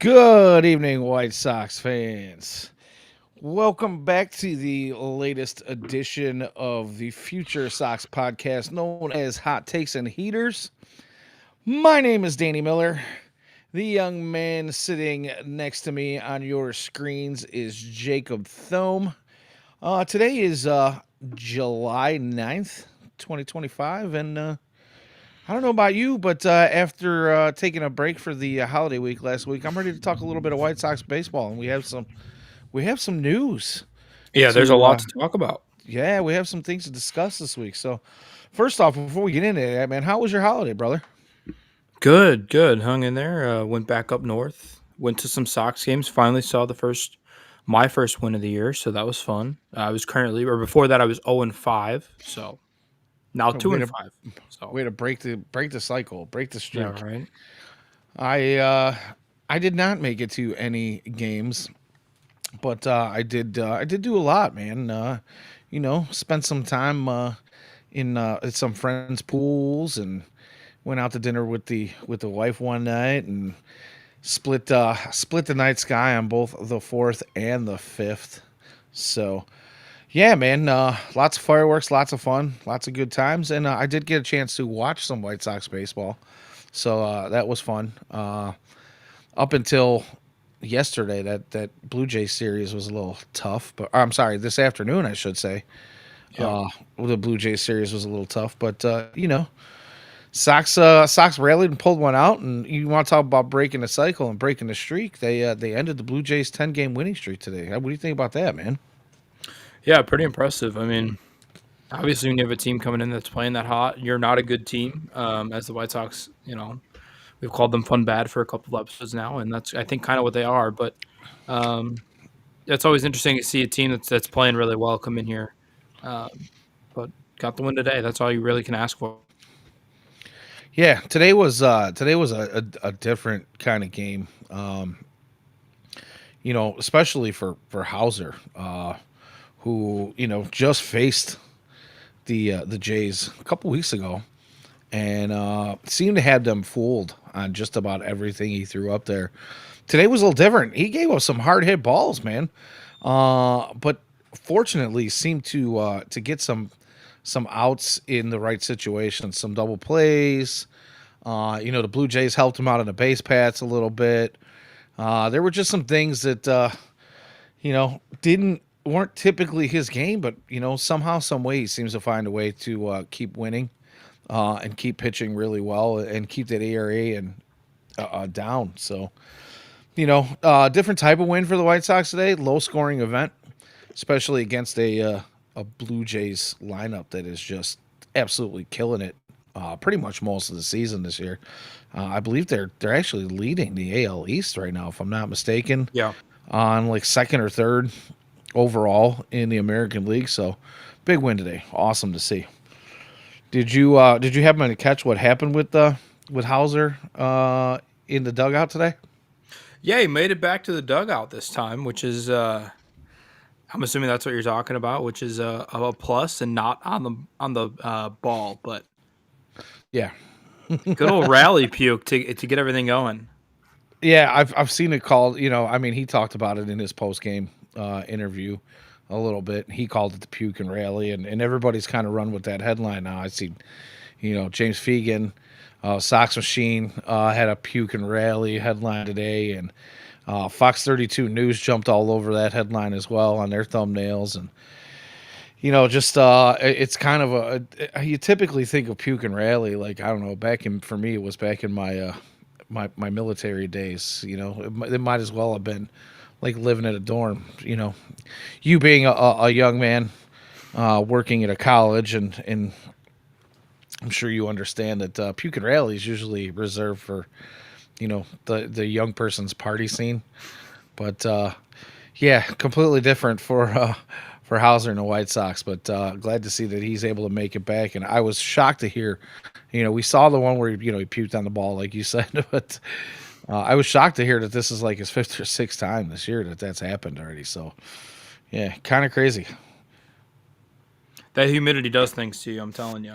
Good evening, White Sox fans. Welcome back to the latest edition of the Future Sox podcast known as Hot Takes and Heaters. My name is Danny Miller. The young man sitting next to me on your screens is Jacob Thome. Today is July 9th, 2025, and I don't know about you, but after taking a break for the holiday week last week, I'm ready to talk a little bit of White Sox baseball, and we have some news Yeah, there's a to lot to talk about. yeah, we have some things to discuss this week. So, first off, before we get into that, man, how was your holiday, brother? Good, good. Hung in there. Went back up north. Went to some Sox games. Finally saw my first win of the year. So that was fun. I was currently, or before that, I was 0-5. So now two Way and to five. So way to break the cycle, break the yeah, streak. right. I uh, I did not make it to any games, but I did do a lot, man. Spent some time in at some friends' pools and went out to dinner with the wife one night and split the night sky on both the 4th and the 5th. So yeah, man, lots of fireworks, lots of fun, lots of good times, and I did get a chance to watch some White Sox baseball, so that was fun. Up until yesterday, that Blue Jays series was a little tough, but I'm sorry, this afternoon I should say. Yeah. The Blue Jays series was a little tough, but Sox rallied and pulled one out, and you want to talk about breaking the cycle and breaking the streak? They ended the Blue Jays 10 game winning streak today. What do you think about that, man? Yeah, pretty impressive. I mean, obviously, when you have a team coming in that's playing that hot, you're not a good team. As the White Sox, we've called them fun bad for a couple of episodes now, and that's I think kind of what they are. But um, it's always interesting to see a team that's playing really well come in here. But got the win today. That's all you really can ask for. Yeah, today was a different kind of game. Especially for Hauser, who just faced the Jays a couple weeks ago, and seemed to have them fooled on just about everything he threw up there. Today was a little different. He gave up some hard hit balls, man, but fortunately seemed to get some outs in the right situation, some double plays. The Blue Jays helped him out on the base paths a little bit. There were just some things that didn't weren't typically his game, but somehow, some way, he seems to find a way to keep winning and keep pitching really well and keep that ERA and down. So different type of win for the White Sox today. Low scoring event, especially against a Blue Jays lineup that is just absolutely killing it. Pretty much most of the season this year. I believe they're actually leading the AL East right now, if I'm not mistaken, Yeah. on like second or third overall in the American League. So big win today. Awesome to see. Did you happen to catch what happened with Hauser in the dugout today? Yeah, he made it back to the dugout this time, which is I'm assuming that's what you're talking about, which is a plus and not on the ball, but Yeah, good old rally puke to get everything going. yeah. I've seen it called. I mean, he talked about it in his post game interview a little bit. He called it the puke and rally, and everybody's kind of run with that headline now. I see, James Fegan, Sox Machine had a puke and rally headline today, and Fox 32 News jumped all over that headline as well on their thumbnails, and just it's kind of you typically think of puke and rally like, I don't know, back in, for me it was back in my military days. It might as well have been like living at a dorm. You being a young man working at a college, and I'm sure you understand that puke and rally is usually reserved for the young person's party scene. But yeah, completely different for Hauser and the White Sox. But glad to see that he's able to make it back. And I was shocked to hear, we saw the one where he puked on the ball, like you said, but I was shocked to hear that this is like his fifth or sixth time this year that's happened already. So yeah, kind of crazy. That humidity does things to you, I'm telling you.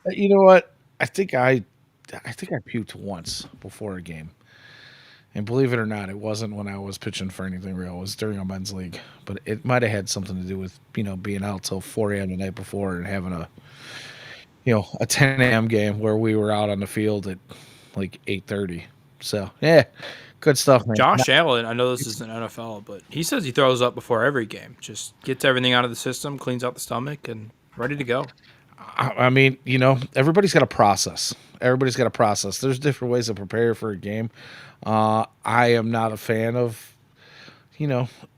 You know what? I think I puked once before a game, And believe it or not, it wasn't when I was pitching for anything real. It was during a men's league, but it might have had something to do with being out till 4 a.m. the night before and having a 10 a.m. game where we were out on the field at like 8:30. So yeah, good stuff, man. Josh Allen, I know this is an NFL, but he says he throws up before every game. Just gets everything out of the system, cleans out the stomach, and ready to go. I mean, everybody's got a process. Everybody's got a process. There's different ways to prepare for a game. I am not a fan of,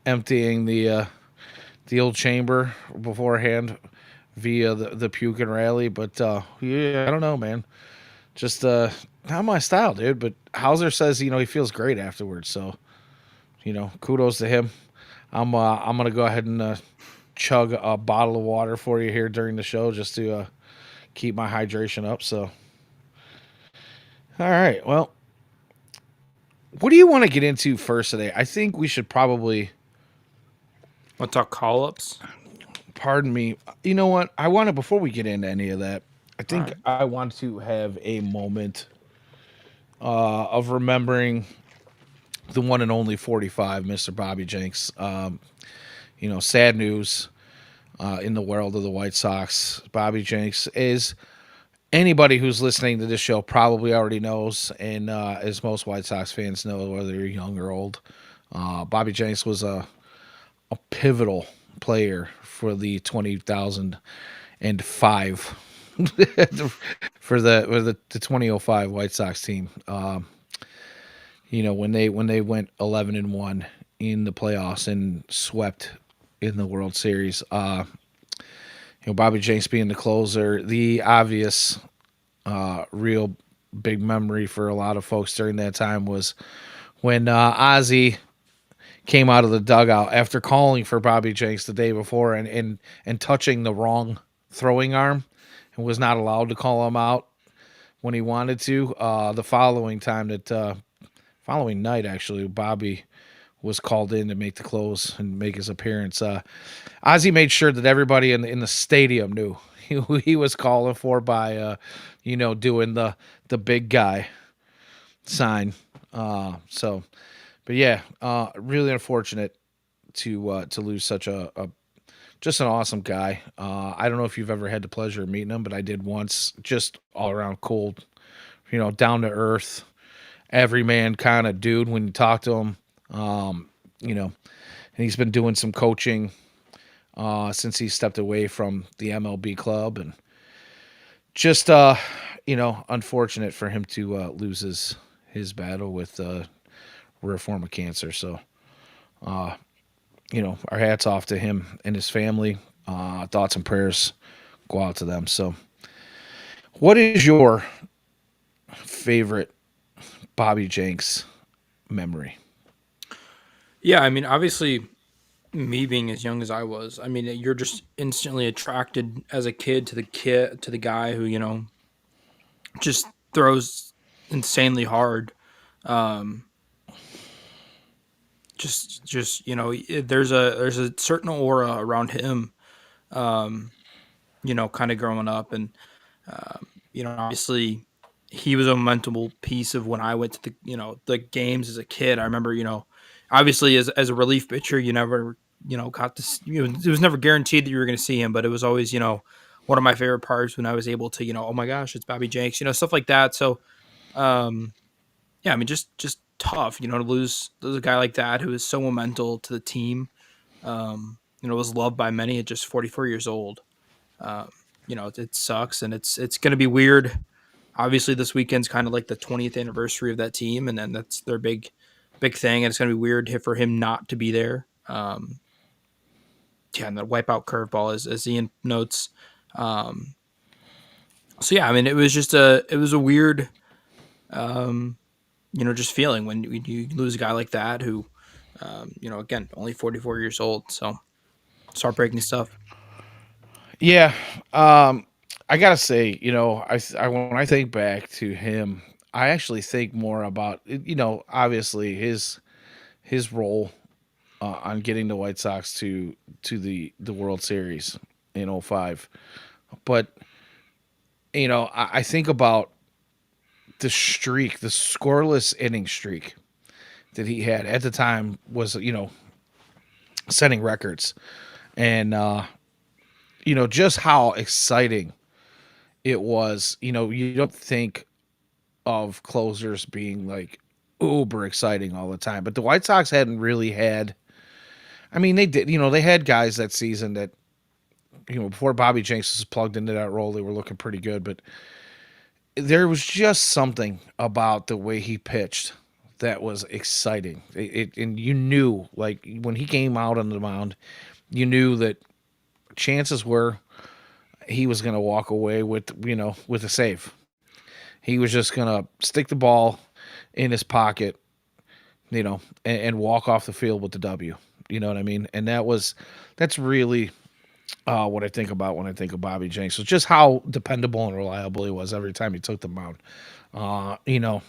emptying the old chamber beforehand via the puke and rally. But yeah, I don't know, man. Just not my style, dude. But Hauser says he feels great afterwards. So kudos to him. I'm gonna go ahead and chug a bottle of water for you here during the show just to keep my hydration up. So, all right. Well, what do you want to get into first today? I think we should probably. Want to talk call ups? Pardon me. You know what? I want to before we get into any of that. I think Right. I want to have a moment of remembering the one and only 45, Mr. Bobby Jenks. Sad news in the world of the White Sox. Bobby Jenks is anybody who's listening to this show probably already knows, and as most White Sox fans know, whether you're young or old, Bobby Jenks was a pivotal player for the 2005 for the 2005 White Sox team. When they went 11-1 in the playoffs and swept in the World Series. Bobby Jenks being the closer, the obvious, real big memory for a lot of folks during that time was when Ozzie came out of the dugout after calling for Bobby Jenks the day before and touching the wrong throwing arm and was not allowed to call him out when he wanted to. The following night, actually, Bobby was called in to make the close and make his appearance. Ozzie made sure that everybody in the stadium knew who he was calling for by, doing the big guy sign. But yeah, really unfortunate to lose such a just an awesome guy. I don't know if you've ever had the pleasure of meeting him, but I did once. Just all around cool, down to earth, everyman kind of dude when you talk to him. And he's been doing some coaching since he stepped away from the MLB club, and just unfortunate for him to lose his battle with rare form of cancer. So, our hats off to him and his family. Thoughts and prayers go out to them. So, what is your favorite Bobby Jenks memory? Yeah, I mean, obviously, me being as young as I was, I mean, you're just instantly attracted as a kid to the guy who just throws insanely hard. Um, there's a certain aura around him. Um, kind of growing up, and obviously he was a mental piece of when I went to the games as a kid. I remember, obviously as a relief pitcher, you never, got to, it was never guaranteed that you were going to see him, but it was always, one of my favorite parts when I was able to, oh my gosh, it's Bobby Jenks, stuff like that. So, um, yeah, I mean, just tough, to lose a guy like that who is so monumental to the team. Was loved by many at just 44 years old. Um, it sucks, and it's going to be weird. Obviously, this weekend's kind of like the 20th anniversary of that team, and then that's their big thing, and it's going to be weird for him not to be there. Yeah, and the wipeout curveball, as Ian notes. So yeah, I mean, it was a weird, just feeling when you lose a guy like that who, again, only 44 years old. So it's heartbreaking stuff. Yeah, I gotta say, when I think back to him, I actually think more about obviously his role on getting the White Sox to the World Series in '05. But I think about the streak, the scoreless inning streak that he had at the time was, setting records. And, just how exciting it was. You don't think of closers being like uber exciting all the time, but the White Sox hadn't really had. I mean, they did. They had guys that season that before Bobby Jenks was plugged into that role, they were looking pretty good. But there was just something about the way he pitched that was exciting. And you knew, like when he came out on the mound, you knew that chances were he was going to walk away with a save. He was just going to stick the ball in his pocket, and walk off the field with the W. You know what I mean? And that's really what I think about when I think of Bobby Jenks. So just how dependable and reliable he was every time he took the mound. Uh, you know,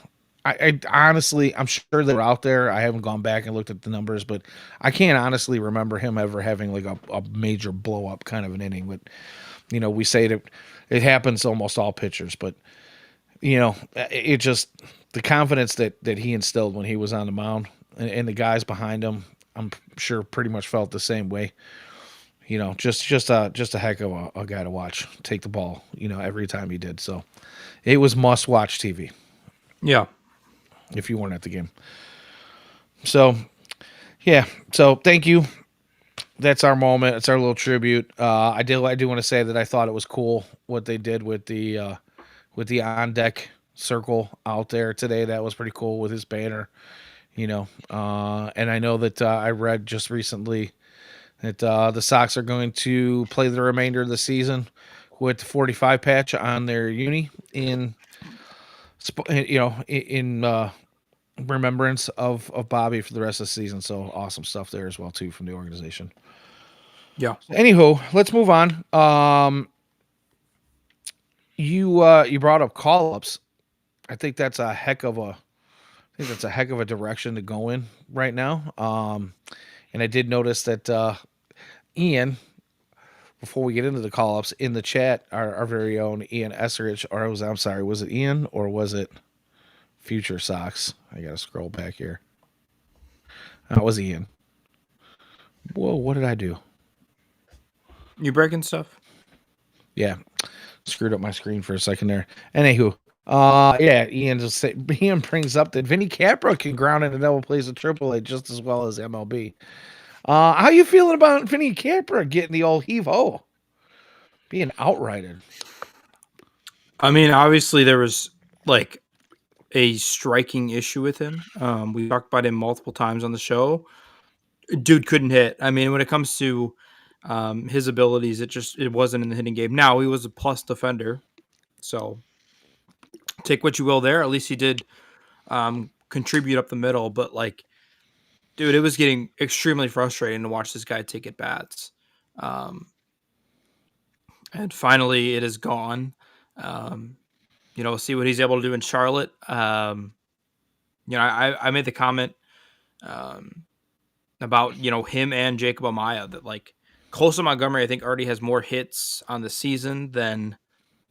I honestly, I'm sure they're out there. I haven't gone back and looked at the numbers, but I can't honestly remember him ever having like a major blow up kind of an inning. But we say that it happens to almost all pitchers, but it just the confidence that he instilled when he was on the mound, and the guys behind him, I'm sure pretty much felt the same way. Just a heck of a guy to watch take the ball, every time he did. So it was must watch TV Yeah. if you weren't at the game. So yeah, so thank you. That's our moment. It's our little tribute. I do want to say that I thought it was cool what they did with the on deck circle out there today. That was pretty cool with his banner. And I know that I read just recently that the Sox are going to play the remainder of the season with the 45 patch on their uni in remembrance of Bobby for the rest of the season. So awesome stuff there as well too from the organization. Yeah. Anywho, let's move on. You brought up call ups. I think that's a heck of a direction to go in right now. And I did notice that Ian, before we get into the call ups in the chat, our very own Ian Esserich, I'm sorry, was it Ian or was it Future Sox? I gotta scroll back here. That was Ian. Whoa, what did I do? You breaking stuff? Yeah, screwed up my screen for a second there. Anywho, yeah, Ian brings up that Vinny Capra can ground into double plays at AAA just as well as MLB. How you feeling about Vinny Capra getting the old heave-ho? Being outrighted. I mean, obviously there was like a striking issue with him. We talked about him multiple times on the show. Dude couldn't hit. I mean, when it comes to his abilities, it wasn't in the hitting game. Now he was a plus defender, so take what you will there. At least he did contribute up the middle. But like, dude, it was getting extremely frustrating to watch this guy take at bats. And finally, it is gone. See what he's able to do in Charlotte. I made the comment about him and Jacob Amaya that like Colson Montgomery I think already has more hits on the season than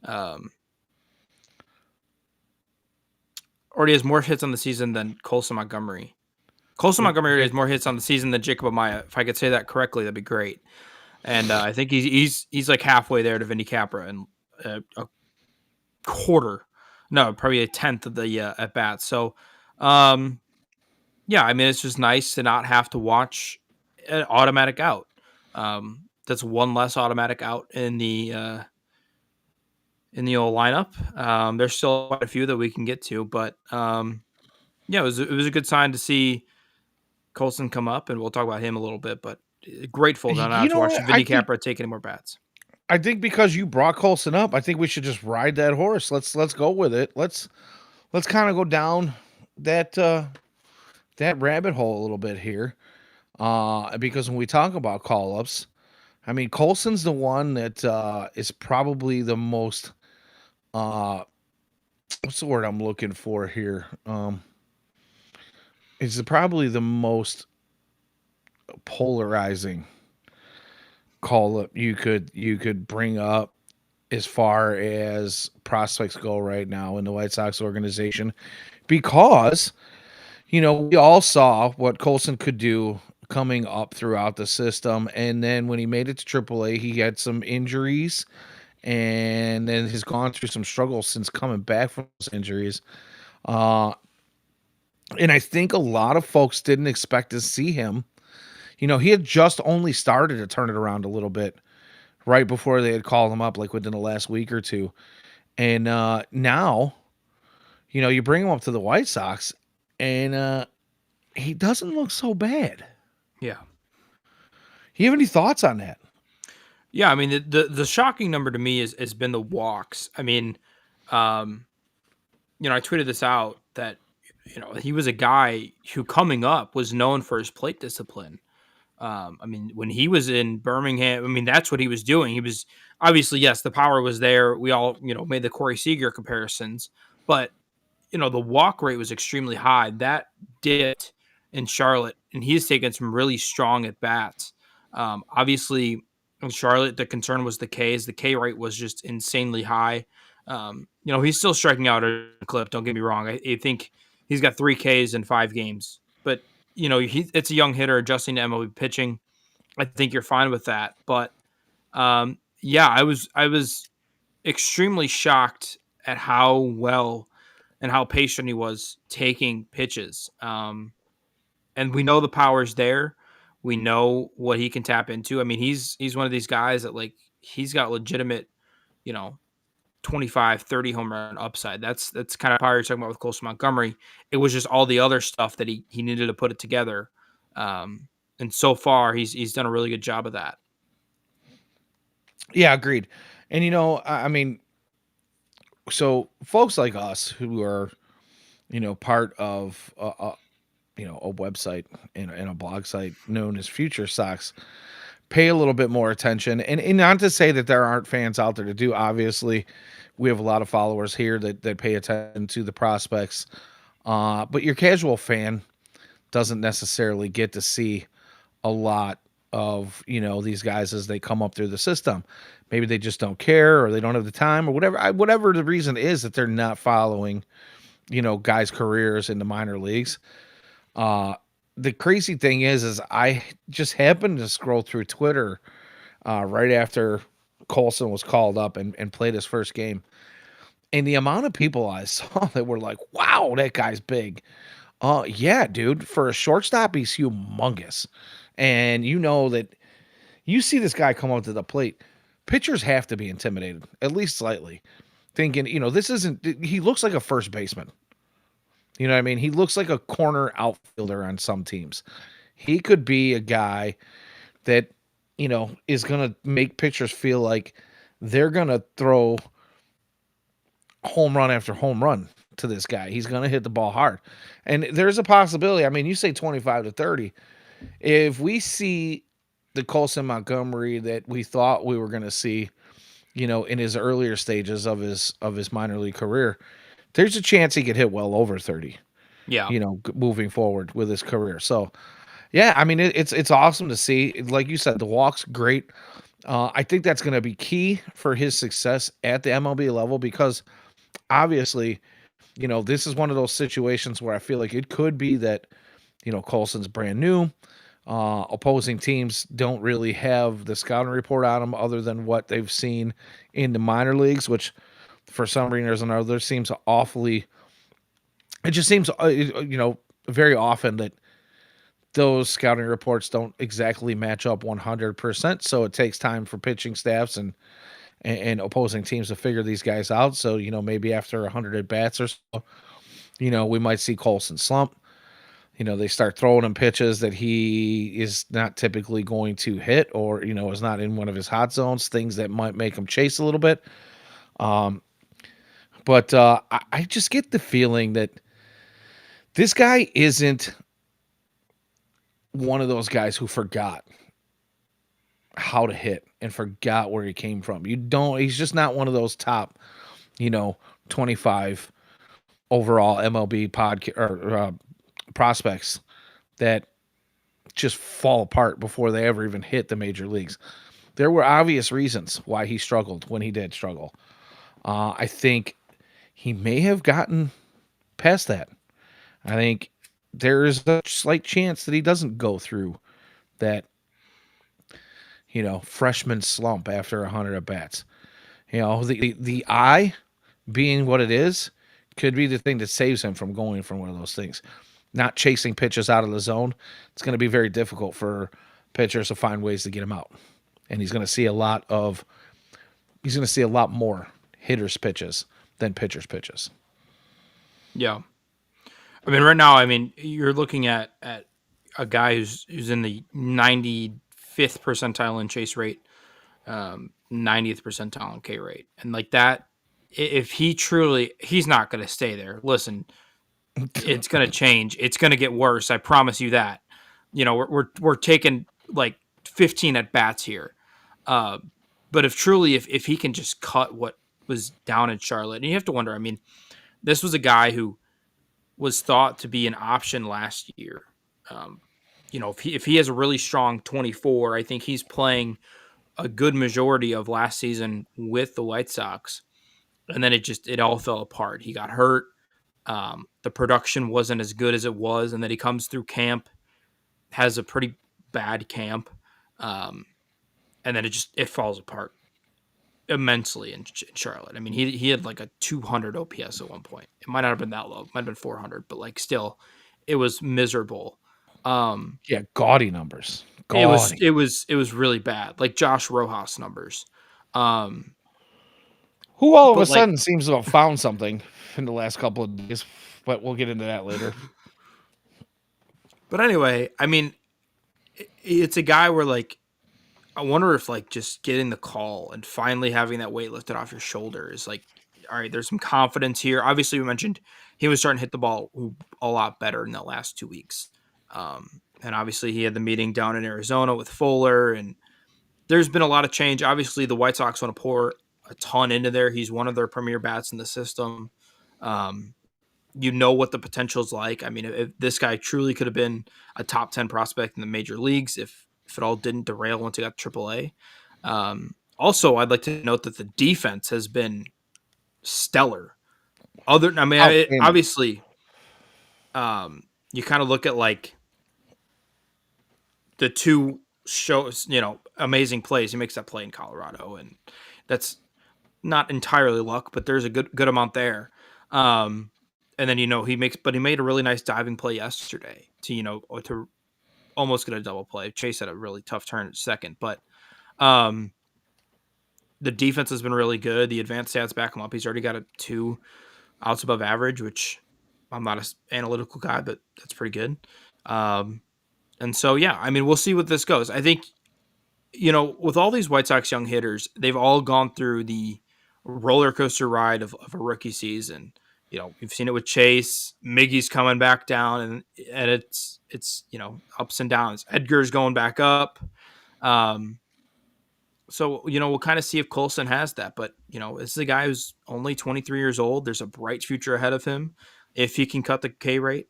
Colson Montgomery. Montgomery already has more hits on the season than Jacob Amaya. If I could say that correctly, that'd be great. And I think he's like halfway there to Vinny Capra and a quarter, no, probably a tenth of the at bats. So, yeah, I mean, it's just nice to not have to watch an automatic out. That's one less automatic out in the old lineup. There's still quite a few that we can get to, but yeah, it was a good sign to see Colson come up, and we'll talk about him a little bit. But grateful to not have to watch Vinny Capra take any more bats. I think because you brought Colson up, I think we should just ride that horse. Let's go with it. Let's kind of go down that rabbit hole a little bit here. Because when we talk about call ups, I mean Colson's the one that is probably the most what's the word I'm looking for here? It's probably the most polarizing call up you could bring up as far as prospects go right now in the White Sox organization, because We all saw what Colson could do coming up throughout the system, and then when he made it to AAA, he had some injuries, and then has gone through some struggles since coming back from those injuries. Uh, and I think a lot of folks didn't expect to see him. He had just only started to turn it around a little bit right before they had called him up, like within the last week or two. And now, you bring him up to the White Sox, and he doesn't look so bad. Yeah. You have any thoughts on that? Yeah, I mean the shocking number to me is has been the walks. I mean, um, I tweeted this out that he was a guy who coming up was known for his plate discipline. I mean, when he was in Birmingham, I mean that's what he was doing. He was obviously, yes, the power was there. We all made the Corey Seager comparisons, but the walk rate was extremely high. That dipped in Charlotte, and he's taken some really strong at bats. Obviously, in Charlotte, the concern was the Ks. The K rate was just insanely high. He's still striking out a clip. Don't get me wrong. I think he's got 3 Ks in 5 games, but it's a young hitter adjusting to MLB pitching. I think you're fine with that. But yeah, I was extremely shocked at how well and how patient he was taking pitches. And we know the power's there. We know what he can tap into. I mean, he's one of these guys that he's got legitimate, you know, 25, 30 home run upside. That's kind of power you're talking about with Colson Montgomery. It was just all the other stuff that he needed to put it together. And so far he's done a really good job of that. Yeah, agreed. And I mean, so folks like us who are, part of a website and a blog site known as FutureSox pay a little bit more attention. And not to say that there aren't fans out there to do. Obviously, we have a lot of followers here that pay attention to the prospects. But your casual fan doesn't necessarily get to see a lot of these guys as they come up through the system. Maybe they just don't care, or they don't have the time, or whatever the reason is that they're not following guys' careers in the minor leagues. The crazy thing is I just happened to scroll through Twitter right after Colson was called up and played his first game, and the amount of people I saw that were like, "Wow, that guy's big." Yeah, dude, for a shortstop, he's humongous. And that you see this guy come up to the plate, pitchers have to be intimidated, at least slightly, thinking, this isn't, he looks like a first baseman. You know what I mean? He looks like a corner outfielder on some teams. He could be a guy that, is going to make pitchers feel like they're going to throw home run after home run to this guy. He's going to hit the ball hard. And there's a possibility. I mean, you say 25 to 30. If we see the Colson Montgomery that we thought we were going to see, in his earlier stages of his minor league career, there's a chance he could hit well over 30, Yeah. moving forward with his career. So, yeah, I mean, it's awesome to see. Like you said, the walk's great. I think that's going to be key for his success at the MLB level because obviously, this is one of those situations where I feel like it could be that, Colson's brand new. Opposing teams don't really have the scouting report on him other than what they've seen in the minor leagues, which for some reason or other seems awfully. It just seems, very often that those scouting reports don't exactly match up 100%. So it takes time for pitching staffs and opposing teams to figure these guys out. So, maybe after 100 at bats or so, we might see Colson slump. They start throwing him pitches that he is not typically going to hit or, is not in one of his hot zones, things that might make him chase a little bit. But I just get the feeling that this guy isn't one of those guys who forgot how to hit and forgot where he came from. He's just not one of those top, 25 overall MLB podcast or prospects that just fall apart before they ever even hit the major leagues. There were obvious reasons why he struggled when he did struggle. I think he may have gotten past that. I think there is a slight chance that he doesn't go through that, freshman slump after 100 at bats. The eye being what it is could be the thing that saves him from going from one of those things. Not chasing pitches out of the zone. It's going to be very difficult for pitchers to find ways to get him out. And he's going to see a lot more hitters pitches than pitchers pitches. Yeah. I mean, right now, I mean, you're looking at a guy who's in the 95th percentile in chase rate, 90th percentile in K rate, and like that. If he's not going to stay there. Listen, it's going to change. It's going to get worse. I promise you that. We're taking like 15 at bats here. Uh, but if he can just cut what was down in Charlotte, and you have to wonder. I mean, this was a guy who was thought to be an option last year. Um, if he has a really strong 24, I think he's playing a good majority of last season with the White Sox, and then it all fell apart. He got hurt. The production wasn't as good as it was, and then he comes through camp, has a pretty bad camp, um, and then it falls apart immensely in Charlotte. I mean, he had like a 200 OPS at one point. It might not have been that low. It might have been 400, but like still, it was miserable. Yeah, gaudy numbers. It Gaudy. was really bad, like Josh Rojas numbers. Um, Who all of a but like, sudden seems to have found something in the last couple of days, but we'll get into that later. but anyway, I mean, it's a guy where like I wonder if like just getting the call and finally having that weight lifted off your shoulder is like, all right, there's some confidence here. Obviously, we mentioned he was starting to hit the ball a lot better in the last 2 weeks. And obviously, he had the meeting down in Arizona with Fuller, and there's been a lot of change. Obviously, the White Sox want to pour a ton into there. He's one of their premier bats in the system. Um, what the potential is like. I mean, if this guy truly could have been a top 10 prospect in the major leagues, if it all didn't derail once he got to AAA. Also, I'd like to note that the defense has been stellar. Outstanding. Obviously, you kind of look at like the two shows, amazing plays. He makes that play in Colorado, and that's not entirely luck, but there's a good amount there. And then he made a really nice diving play yesterday to almost get a double play. Chase had a really tough turn at second, but um, the defense has been really good. The advanced stats back him up. He's already got 2 outs above average, which I'm not an analytical guy, but that's pretty good. And so, yeah, I mean, we'll see what this goes. I think, with all these White Sox young hitters, they've all gone through the roller coaster ride of a rookie season. We've seen it with Chase. Miggy's coming back down, and it's ups and downs. Edgar's going back up. So, we'll kind of see if Colson has that. But, this is a guy who's only 23 years old. There's a bright future ahead of him if he can cut the K rate,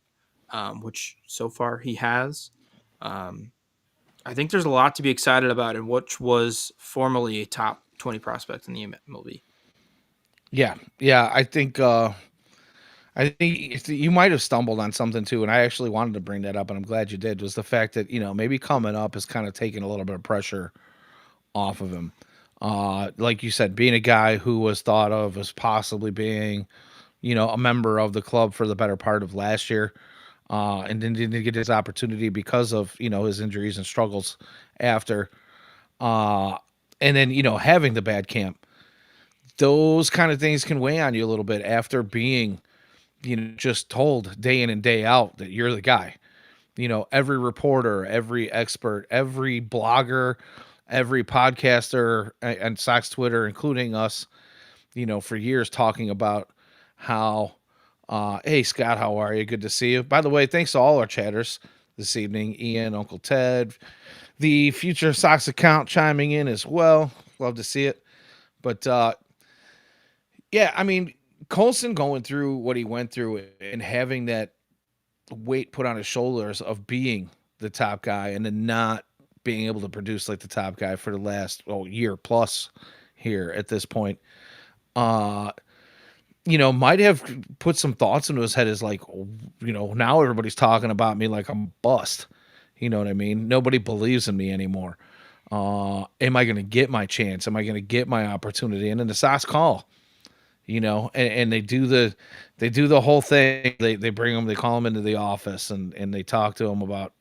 which so far he has. I think there's a lot to be excited about in which was formerly a top 20 prospect in the MLB. Yeah, yeah. I think you might have stumbled on something too, and I actually wanted to bring that up, and I'm glad you did. Was the fact that maybe coming up is kind of taking a little bit of pressure off of him. Like you said, being a guy who was thought of as possibly being, a member of the club for the better part of last year, and then didn't get his opportunity because of his injuries and struggles after. Uh, and then having the bad camp, those kind of things can weigh on you a little bit after being just told day in and day out that you're the guy. Every reporter, every expert, every blogger, every podcaster and Sox Twitter, including us, for years talking about how, hey, Scott, how are you? Good to see you. By the way, thanks to all our chatters this evening, Ian, Uncle Ted, the Future Sox account chiming in as well. Love to see it. But, yeah, I mean, Colson going through what he went through and having that weight put on his shoulders of being the top guy and then not being able to produce like the top guy for the last year plus here at this point. Uh might have put some thoughts into his head is like, now everybody's talking about me like I'm a bust. You know what I mean? Nobody believes in me anymore. Am I going to get my chance? Am I going to get my opportunity? And then the Sox call, and they do the whole thing. They bring him, they call him into the office, and they talk to him about,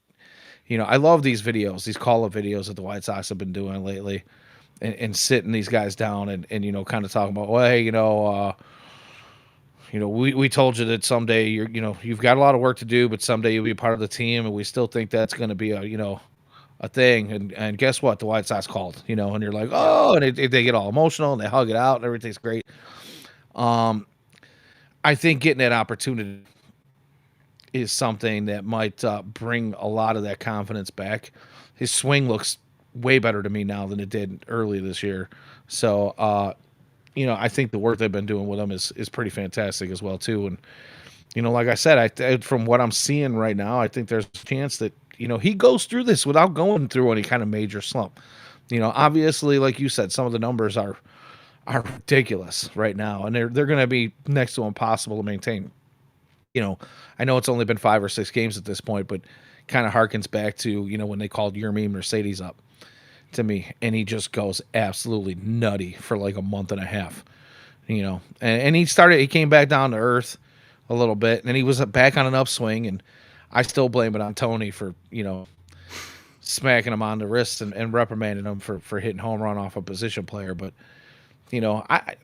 I love these videos, these call up videos that the White Sox have been doing lately, and sitting these guys down and kind of talking about, well, hey, we told you that someday you've got a lot of work to do, but someday you'll be a part of the team, and we still think that's going to be a thing. And guess what? The White Sox called, and you're like, Yeah. oh, and they get all emotional and they hug it out and everything's great. I think getting that opportunity is something that might bring a lot of that confidence back. His swing looks way better to me now than it did early this year. So, I think the work they've been doing with him is pretty fantastic as well too. And like I said, from what I'm seeing right now, I think there's a chance that he goes through this without going through any kind of major slump. Obviously, like you said, some of the numbers are ridiculous right now, and they're going to be next to impossible to maintain. I know it's only been 5 or 6 games at this point, but kind of harkens back to when they called Yermin Mercedes up to me, and he just goes absolutely nutty for like a month and a half. And he came back down to earth a little bit, and then he was back on an upswing, and I still blame it on Tony for smacking him on the wrist and reprimanding him for hitting home run off a position player. But I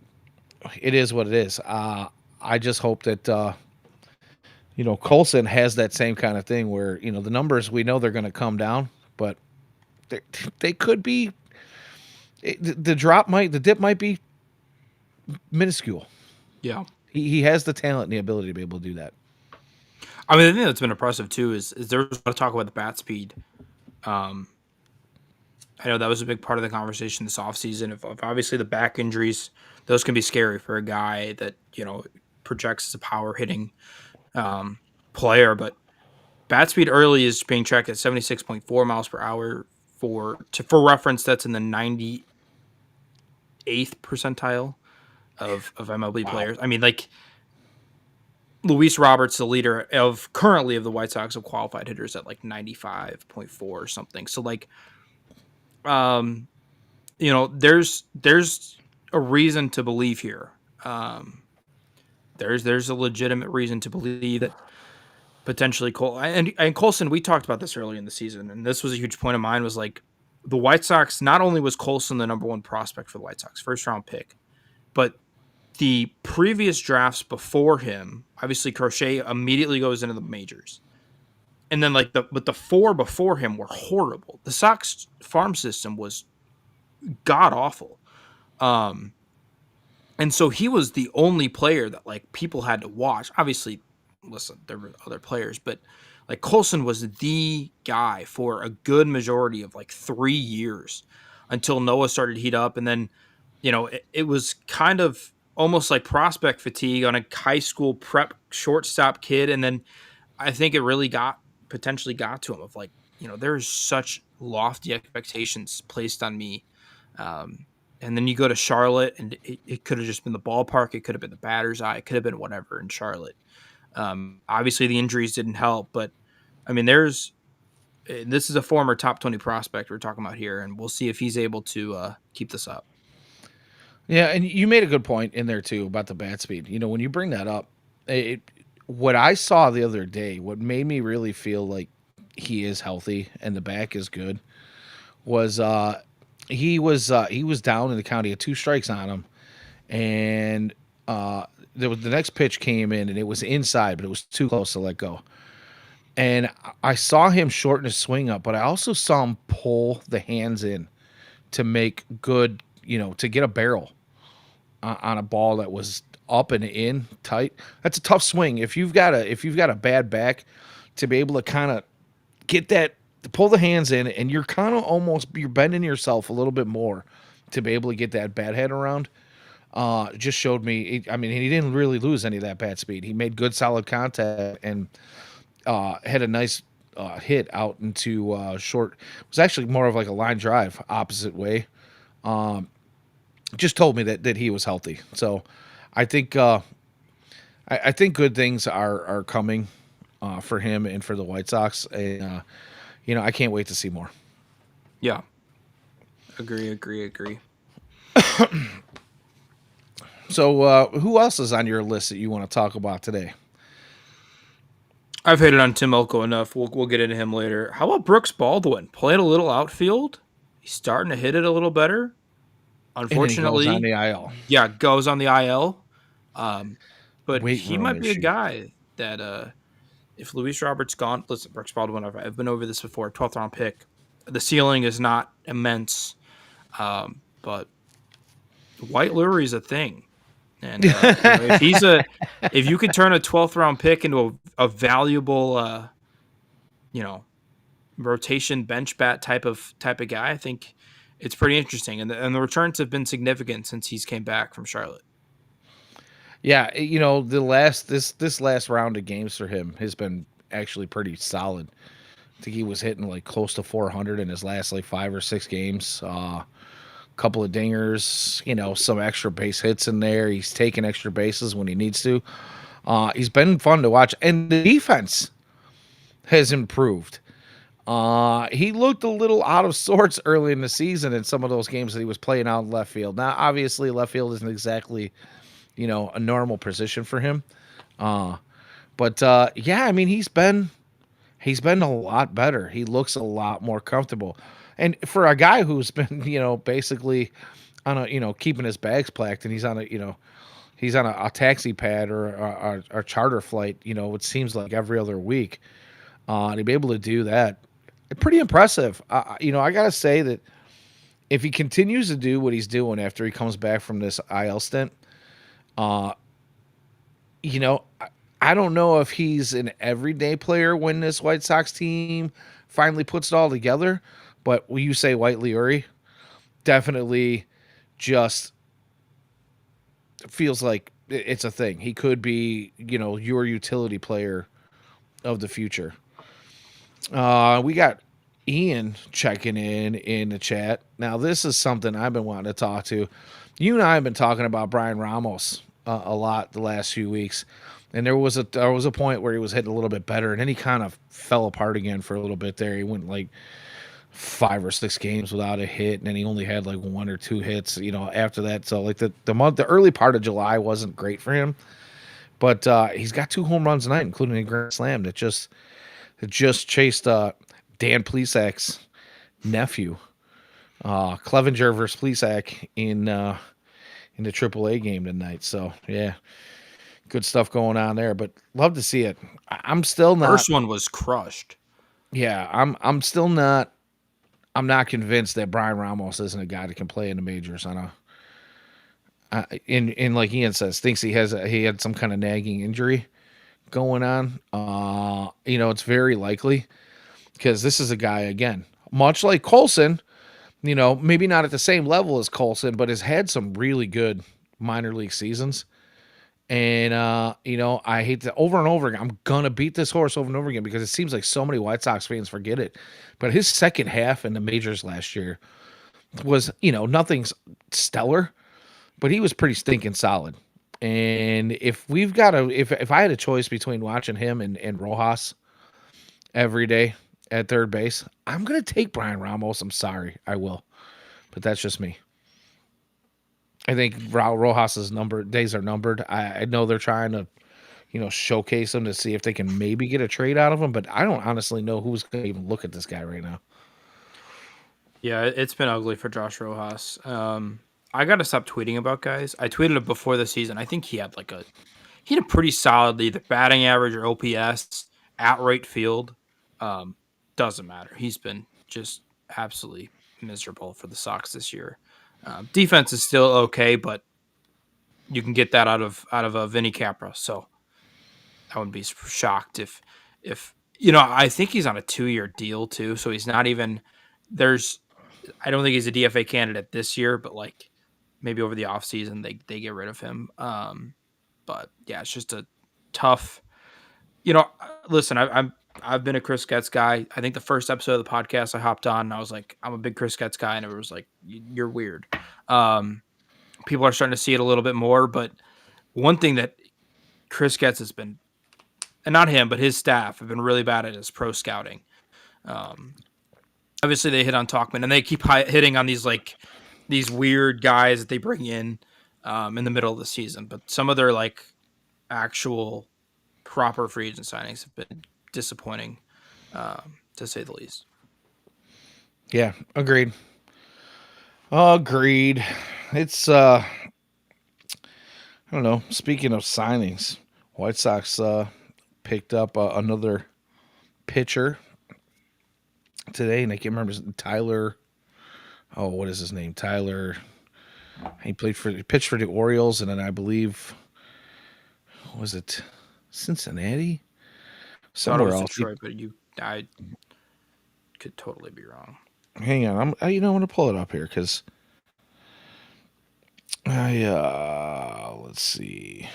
it is what it is. I just hope that Colson has that same kind of thing where the numbers, we know they're going to come down, but they could be the dip might be minuscule. Yeah. He has the talent and the ability to be able to do that. I mean, the thing that's been impressive too is there's a lot of talk about the bat speed. I know that was a big part of the conversation this offseason. If obviously the back injuries, those can be scary for a guy that projects as a power hitting player. But bat speed early is being tracked at 76.4 miles per hour. For reference, that's in the 98th percentile of MLB players. I mean, like Luis Roberts, the leader currently of the White Sox of qualified hitters at like 95.4 or something. So like, there's a reason to believe here. There's a legitimate reason to believe that potentially and Colson, we talked about this early in the season, and this was a huge point of mine, was like the White Sox, not only was Colson the number one prospect for the White Sox, first round pick, but the previous drafts before him, obviously Crochet immediately goes into the majors. And then the four before him were horrible. The Sox farm system was god awful. And so he was the only player that like people had to watch. Obviously, listen, there were other players, but like Colson was the guy for a good majority of like 3 years until Noah started to heat up. And then, it was kind of almost like prospect fatigue on a high school prep shortstop kid. And then I think it really potentially got to him of like, there's such lofty expectations placed on me. And then you go to Charlotte, and it could have just been the ballpark. It could have been the batter's eye. It could have been whatever in Charlotte. Obviously, the injuries didn't help, but I mean, this is a former top 20 prospect we're talking about here, and we'll see if he's able to keep this up. Yeah, and you made a good point in there too about the bat speed. When you bring that up, what I saw the other day, what made me really feel like he is healthy and the back is good, was he was down in the county, had 2 strikes on him, and the next pitch came in and it was inside, but it was too close to let go. And I saw him shorten his swing up, but I also saw him pull the hands in to make good, to get a barrel on a ball that was up and in tight. That's a tough swing. If you've got a bad back, to be able to kind of get that, to pull the hands in, and you're kind of you're bending yourself a little bit more to be able to get that bat head around. Just showed me. I mean, he didn't really lose any of that bat speed. He made good, solid contact and had a nice hit out into short. It was actually more of like a line drive, opposite way. Just told me that he was healthy. So I think I think good things are coming for him and for the White Sox, and I can't wait to see more. Yeah, agree. So, who else is on your list that you want to talk about today? I've hated on Tim Elko enough. We'll get into him later. How about Brooks Baldwin? Played a little outfield. He's starting to hit it a little better. And then he goes on Unfortunately, the IL. yeah, goes on the IL. Um, but Weight he room might be a issue. guy that if Luis Roberts gone, listen, Brooks Baldwin, I've been over this before. 12th round pick. The ceiling is not immense, but White Lure is a thing. And if you could turn a 12th round pick into a valuable you know rotation bench bat type of guy, I think it's pretty interesting. And the returns have been significant since he's came back from Charlotte. Yeah, this last round of games for him has been actually pretty solid. I think he was hitting like close to 400 in his last like 5 or 6 games. Couple of dingers, some extra base hits in there. He's taking extra bases when he needs to. He's been fun to watch, and the defense has improved. He looked a little out of sorts early in the season in some of those games that he was playing out in left field. Now, obviously, left field isn't exactly a normal position for him. But yeah, I mean, he's been a lot better. He looks a lot more comfortable. And for a guy who's been, basically on keeping his bags packed, and he's on a taxi pad or a charter flight, it seems like every other week, to be able to do that, pretty impressive. I got to say that if he continues to do what he's doing after he comes back from this IL stint, uh, you know, I don't know if he's an everyday player when this White Sox team finally puts it all together. But when you say White Leary, definitely just feels like it's a thing. He could be, your utility player of the future. We got Ian checking in the chat. Now, this is something I've been wanting to talk to. You and I have been talking about Brian Ramos a lot the last few weeks, and there was a point where he was hitting a little bit better, and then he kind of fell apart again for a little bit there. He went like 5 or 6 games without a hit, and then he only had like 1 or 2 hits, after that. So like the early part of July wasn't great for him, but he's got 2 home runs tonight, including a grand slam that just chased Dan Plesac's nephew, Clevenger versus Plesac in the AAA game tonight. So yeah, good stuff going on there. But love to see it. I'm still not. First one was crushed. Yeah, I'm not convinced that Brian Ramos isn't a guy that can play in the majors on a. In like Ian says, thinks he had some kind of nagging injury going on. It's very likely because this is a guy again, much like Colson. Maybe not at the same level as Colson, but has had some really good minor league seasons. And I hate to over and over again. I'm gonna beat this horse over and over again because it seems like so many White Sox fans forget it. But his second half in the majors last year was, nothing stellar, but he was pretty stinking solid. And if I had a choice between watching him and Rojas every day at third base, I'm gonna take Brian Ramos. I'm sorry, I will, but that's just me. I think Rojas's days are numbered. I know they're trying to, showcase him to see if they can maybe get a trade out of him, but I don't honestly know who's going to even look at this guy right now. Yeah, it's been ugly for Josh Rojas. I got to stop tweeting about guys. I tweeted it before the season. I think he had a pretty solid either batting average or OPS at right field. Doesn't matter. He's been just absolutely miserable for the Sox this year. Defense is still okay, but you can get that out of Vinny Capra. So I wouldn't be shocked if I think he's on a 2-year deal too. So he's not even there's. I don't think he's a DFA candidate this year, but like maybe over the offseason they get rid of him. But yeah, it's just a tough. Listen, I've been a Chris Getz guy. I think the first episode of the podcast I hopped on and I was like, I'm a big Chris Getz guy, and it was like, you're weird. People are starting to see it a little bit more, but one thing that Chris Getz has been, and not him, but his staff have been really bad at his pro scouting. Um, Obviously, they hit on Talkman, and they keep hitting on these weird guys that they bring in the middle of the season. But some of their actual proper free agent signings have been disappointing, to say the least. Yeah, agreed. Agreed. It's I don't know. Speaking of signings, White Sox picked up another pitcher today, and I can't remember Tyler. Oh, what is his name? Tyler. He pitched for the Orioles, and then I believe was it Cincinnati? Thought it Somewhere was else. Detroit, but I could totally be wrong. Hang on, I'm gonna pull it up here because I let's see.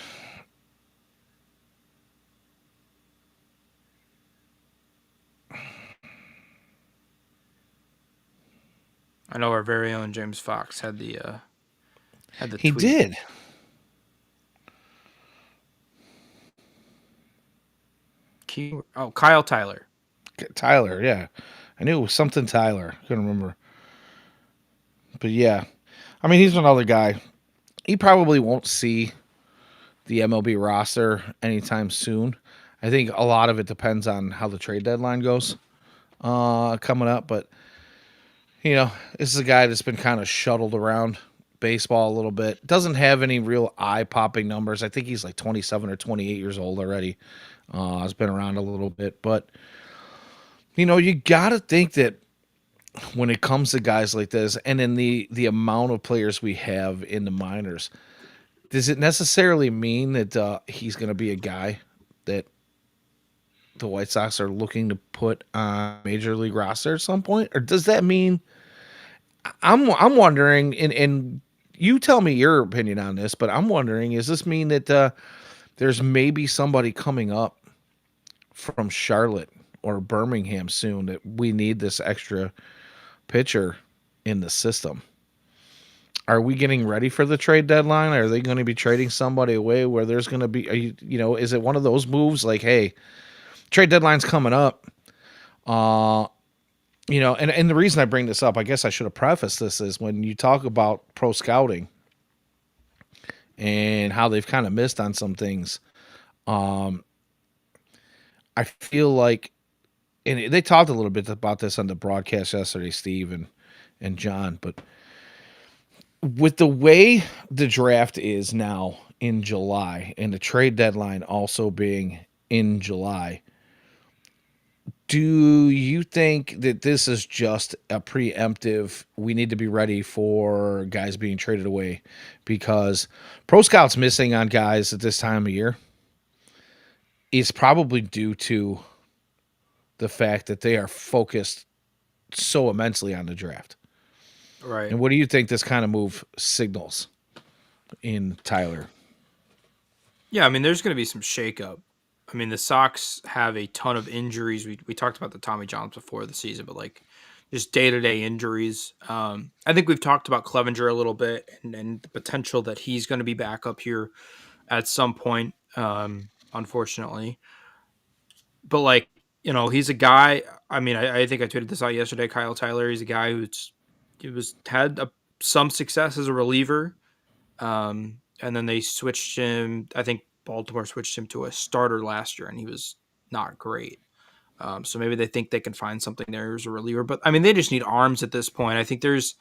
I know our very own James Fox had the He tweet. did. Kyle Tyler. Tyler, yeah. I knew it was something Tyler. Couldn't remember. But yeah. I mean, he's another guy. He probably won't see the MLB roster anytime soon. I think a lot of it depends on how the trade deadline goes coming up. But, this is a guy that's been kind of shuttled around baseball a little bit. Doesn't have any real eye-popping numbers. I think he's like 27 or 28 years old already. Has been around a little bit. But, you got to think that when it comes to guys like this and in the amount of players we have in the minors, does it necessarily mean that he's going to be a guy that the White Sox are looking to put on major league roster at some point? Or does that mean I'm wondering, and you tell me your opinion on this, but I'm wondering, does this mean that there's maybe somebody coming up from Charlotte or Birmingham soon that we need this extra pitcher in the system? Are we getting ready for the trade deadline? Are they going to be trading somebody away where there's going to be, is it one of those moves like, hey, trade deadline's coming up? And the reason I bring this up, I guess I should have prefaced this, is when you talk about pro scouting and how they've kind of missed on some things. I feel like, and they talked a little bit about this on the broadcast yesterday, Steve and John, but with the way the draft is now in July and the trade deadline also being in July, do you think that this is just a preemptive, we need to be ready for guys being traded away? Because Pro Scout's missing on guys at this time of year is probably due to the fact that they are focused so immensely on the draft. Right. And what do you think this kind of move signals in Tyler? Yeah, I mean, there's going to be some shakeup. I mean, the Sox have a ton of injuries. We talked about the Tommy Johns before the season, but just day-to-day injuries. I think we've talked about Clevenger a little bit and the potential that he's going to be back up here at some point, unfortunately. But he's a guy. I mean, I think I tweeted this out yesterday. Kyle Tyler, he's a guy had some success as a reliever. And then they switched him. I think Baltimore switched him to a starter last year, and he was not great. So maybe they think they can find something there as a reliever. But I mean, they just need arms at this point. I think there's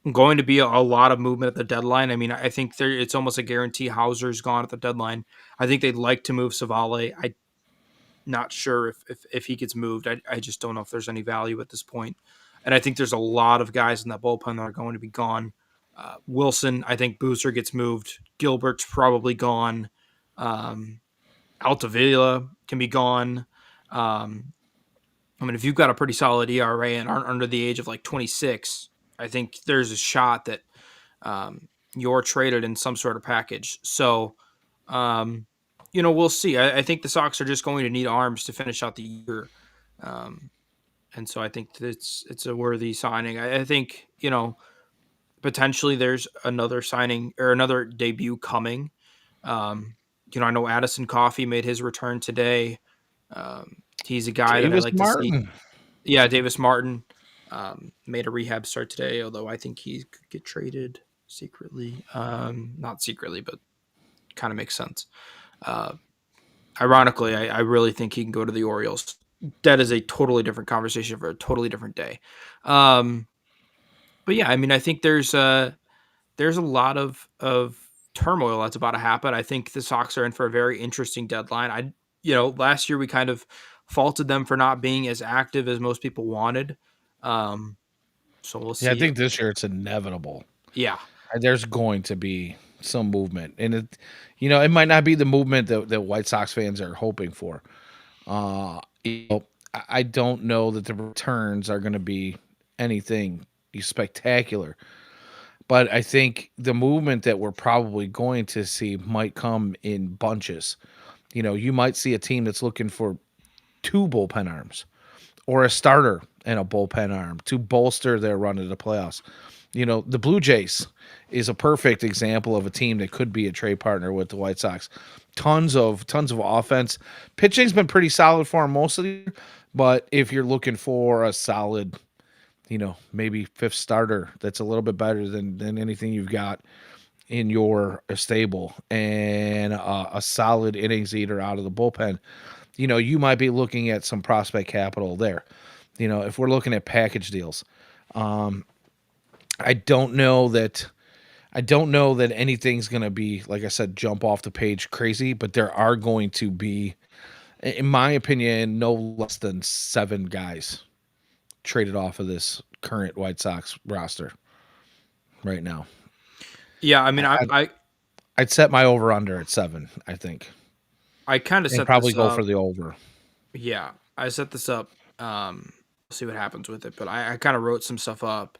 going to be a lot of movement at the deadline. I mean, I think it's almost a guarantee Hauser's gone at the deadline. I think they'd like to move Savale. I'm not sure if he gets moved. I just don't know if there's any value at this point. And I think there's a lot of guys in that bullpen that are going to be gone. Wilson, I think Booster gets moved. Gilbert's probably gone. Altavilla can be gone. I mean, if you've got a pretty solid ERA and aren't under the age of 26, I think there's a shot that you're traded in some sort of package. So, we'll see. I think the Sox are just going to need arms to finish out the year. And so I think it's a worthy signing. I think, potentially there's another signing or another debut coming. I know Addison Coffey made his return today. He's a guy that I Davis like to see. Martin. Yeah, Davis Martin made a rehab start today, although I think he could get traded secretly. Not secretly, but kind of makes sense. Uh, Ironically, I really think he can go to the Orioles. That is a totally different conversation for a totally different day. Um, but yeah, I mean, I think there's a lot of turmoil that's about to happen. I think the Sox are in for a very interesting deadline. Last year we kind of faulted them for not being as active as most people wanted. Um, so we'll Yeah, I see. think this year it's inevitable. Yeah, There's going to be some movement, and it might not be the movement that White Sox fans are hoping for. I don't know that the returns are going to be anything spectacular, but I think the movement that we're probably going to see might come in bunches. You might see a team that's looking for two bullpen arms or a starter and a bullpen arm to bolster their run to the playoffs. The Blue Jays is a perfect example of a team that could be a trade partner with the White Sox. Tons of offense. Pitching's been pretty solid for them most of the year, but if you're looking for a solid, maybe fifth starter that's a little bit better than anything you've got in your stable and a solid innings eater out of the bullpen, you might be looking at some prospect capital there. If we're looking at package deals, I don't know that anything's going to be, like I said, jump off the page crazy, but there are going to be, in my opinion, no less than 7 guys traded off of this current White Sox roster right now. yeah. I mean, I, I'd set my over under at 7, I think, I kind of and set probably this go up. for the over. Yeah, I set this up. See what happens with it, but I kind of wrote some stuff up.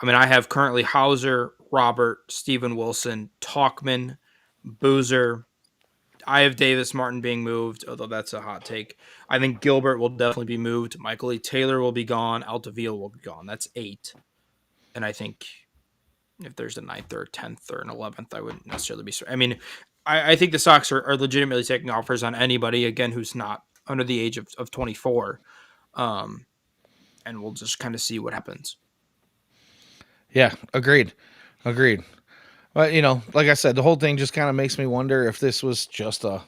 I mean, I have currently Hauser, Robert, Steven Wilson, Talkman, Boozer. I have Davis Martin being moved, although that's a hot take. I think Gilbert will definitely be moved. Michael E. Taylor will be gone. Altaville will be gone. That's 8. And I think if there's a 9th or a 10th or an 11th, I wouldn't necessarily be. I mean, I think the Sox are legitimately taking offers on anybody, again, who's not under the age of 24. Um, and we'll just kind of see what happens. Yeah, agreed. But like I said, the whole thing just kind of makes me wonder if this was just a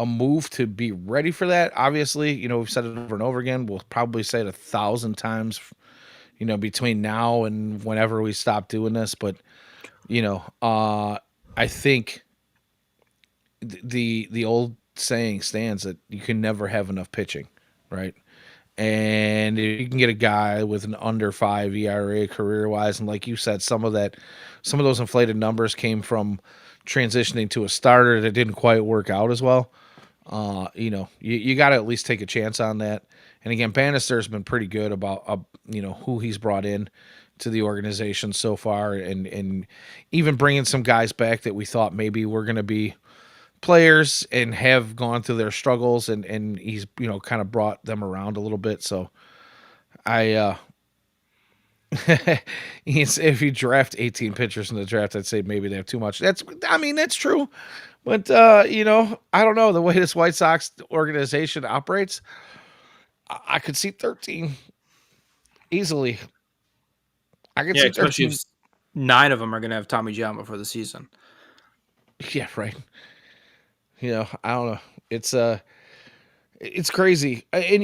move to be ready for that. Obviously, we've said it over and over again. We'll probably say it 1,000 times, between now and whenever we stop doing this. But I think the old saying stands that you can never have enough pitching, right? And if you can get a guy with an under 5 ERA career wise, and like you said, some of those inflated numbers came from transitioning to a starter that didn't quite work out as well. You got to at least take a chance on that. And again, Bannister's been pretty good about who he's brought in to the organization so far, and even bringing some guys back that we thought maybe were going to be players and have gone through their struggles, and he's kind of brought them around a little bit. So I if you draft 18 pitchers in the draft, I'd say maybe they have too much. That's true. But I don't know the way this White Sox organization operates. I could see 13 easily. I could Yeah, see especially 13. if 9 of them are going to have Tommy John before the season. Yeah, right. I don't know. It's crazy. And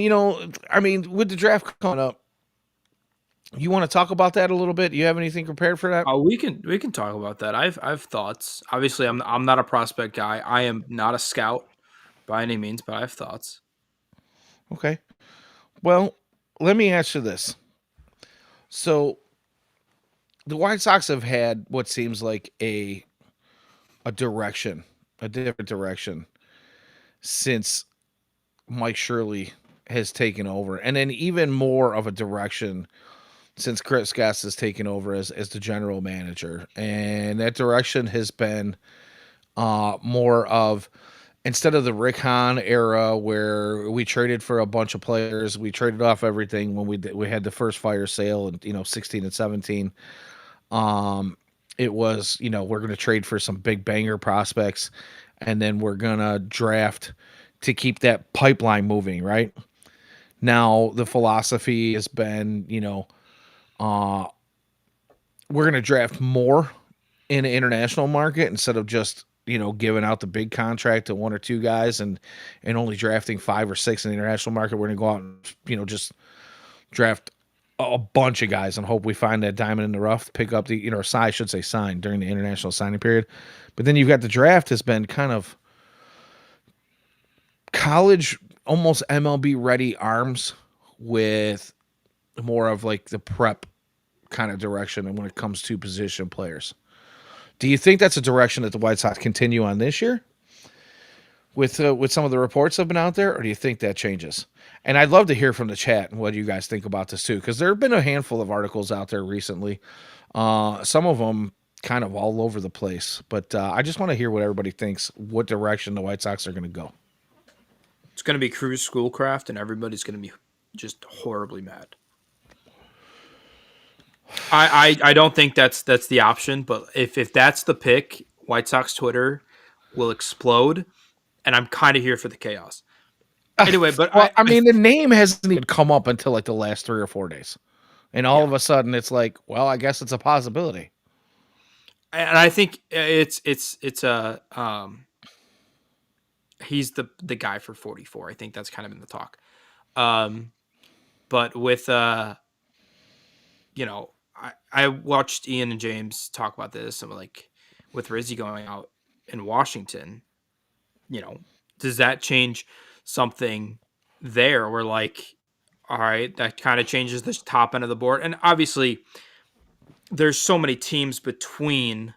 with the draft coming up, you want to talk about that a little bit? Do you have anything prepared for that? We can talk about that. I've thoughts. Obviously, I'm not a prospect guy. I am not a scout by any means, but I have thoughts. Okay. Well, let me ask you this. So, the White Sox have had what seems like a direction, a different direction since Mike Shirley has taken over, and then even more of a direction since Chris Guest has taken over as the general manager. And that direction has been more of, instead of the Rick Hahn era where we traded for a bunch of players, we traded off everything when we had the first fire sale in 16 and 17. It was we're going to trade for some big banger prospects. and then we're gonna draft to keep that pipeline moving, right? Now the philosophy has been, we're gonna draft more in the international market instead of just giving out the big contract to one or two guys and only drafting five or six in the international market. We're gonna go out and just draft a bunch of guys and hope we find that diamond in the rough, pick up the or I should say sign during the international signing period. But then you've got the draft has been kind of college, almost MLB ready arms with more of like the prep kind of direction and when it comes to position players. Do you think that's a direction that the White Sox continue on this year with some of the reports that have been out there, or do you think that changes? And I'd love to hear from the chat and what you guys think about this too, because there have been a handful of articles out there recently. Some of them kind of all over the place, but I just want to hear what everybody thinks, what direction the White Sox are going to go. It's going to be Cruz Schoolcraft, and everybody's going to be just horribly mad. I don't think that's the option, but if that's the pick, White Sox Twitter will explode, and I'm kind of here for the chaos. Anyway, but well, I mean, the name hasn't even come up until like the last 3 or 4 days, and all of a sudden it's like, well, I guess it's a possibility. And I think it's a he's the guy for 44. I think that's kind of in the talk. But with I watched Ian and James talk about this, and like with Rizzy going out in Washington, does that change something there? Where like, all right, that kind of changes the top end of the board, and obviously there's so many teams between